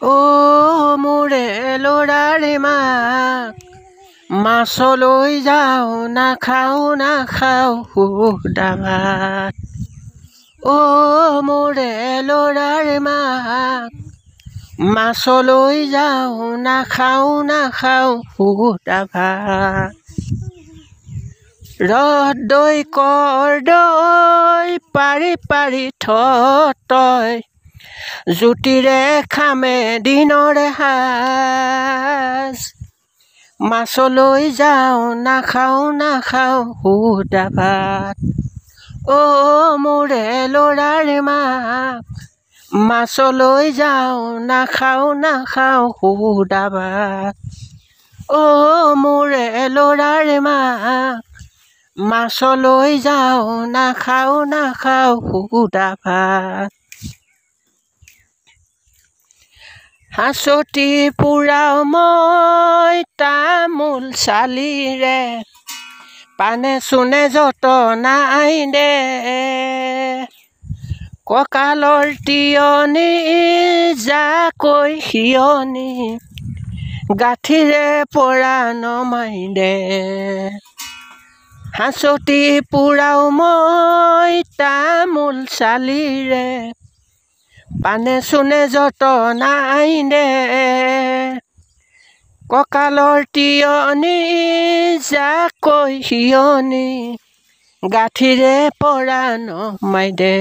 মোৰে ল'ৰাৰে মাক মাছলৈ যাওঁ নাখাওঁ সুদা ভাত। মোৰে ল'ৰাৰে মাক মাছলৈ যাওঁ নাখাওঁ সুদা ভাত। ৰদৈ কৰদৈ পাৰি তই জুতিৰে খামে দিনৰে সাজ। মাছলৈ যাওঁ নাখাওঁ সুদা ভাত। মোৰে ল'ৰাৰে মাক মাছলৈ যাওঁ নাখাওঁ সুদা ভাত। মোৰে ল'ৰাৰে মাক মাছলৈ যাওঁ নাখাওঁ সুদা ভাত। হাঁচতি পুৰাও মই তামোল চালিৰে পানে চুনে যতনাই দে। কঁকালৰ তিয়নি জাকৈ সিয়নি গাঁঠিৰে পৰা নমাই দে। হাঁচতি পুৰাও মই তামোল চালিৰে পানে চুনে যতনাই দে। কঁকালৰ তিয়নি জাকৈ সিয়নি গাঁঠিৰে পৰা নমাই দে।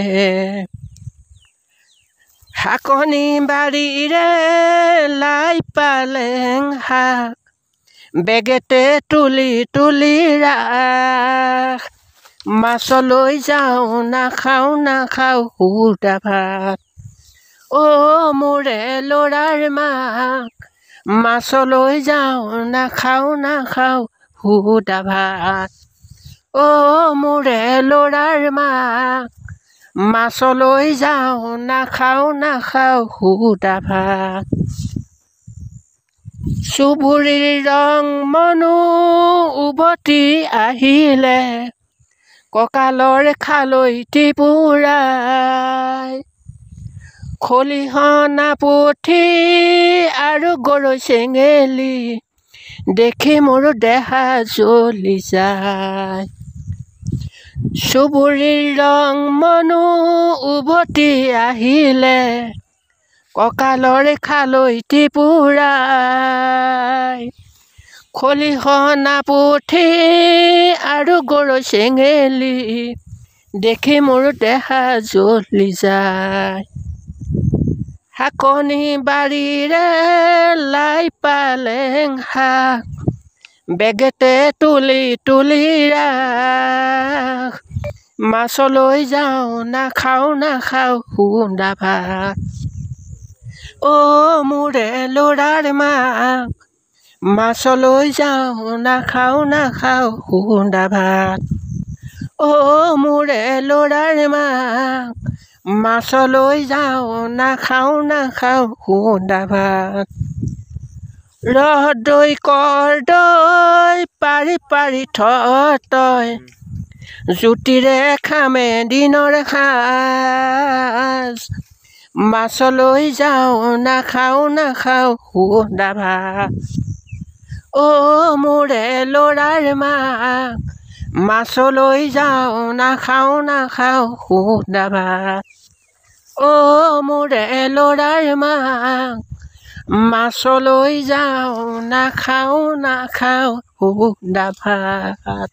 শাকনি বাৰীৰে লাই পালেং শাক বেগেতে তুলি ৰাখ। মাছলৈ যাওঁ নাখাওঁ সুদা ভাত। মোৰে ল'ৰাৰ মাক মাছলৈ যাওঁ নাখাওঁ সুদা ভাত। মোৰে ল'ৰাৰ মাক মাছলৈ যাওঁ নাখাওঁ সুদা ভাত। চুবুৰীৰ ৰং মনো উভতি আহিলে কঁকালৰ খালৈটি পুৰাই। খলিহনা পুঠি আৰু গৰৈ চেঙেলী দেখি মোৰ দেহা জ্বলি যায়। চুবুৰীৰ ৰং মনো উভতি আহিলে কঁকালৰ খালৈটি পুৰাই। খলিহনা পুঠি আৰু গৰৈ চেঙেলী দেখি মোৰ দেহা জ্বলি যায়। শাকনি বাৰীৰে লাই পালেং শাক বেগেতে তুলি ৰাখ। মাছলৈ যাওঁ নাখাওঁ সুদা ভাত। মোৰে ল'ৰাৰ মাক মাছলৈ যাওঁ নাখাওঁ সুদা ভাত। মোৰে ল'ৰাৰ মাক মাছলৈ যাওঁ নাখাওঁ সুদা ভাত। ৰদৈ কৰদৈ পাৰি তই জুতিৰে খামে দিনৰে সাজ। মাছলৈ যাওঁ নাখাওঁ সুদা ভাত। মোৰে ল'ৰাৰ মাক মাছলৈ যাওঁ নাখাওঁ সুদা ভাত। মোৰে ল'ৰাৰ মাক মাছলৈ যাওঁ নাখাওঁ সুদা ভাত।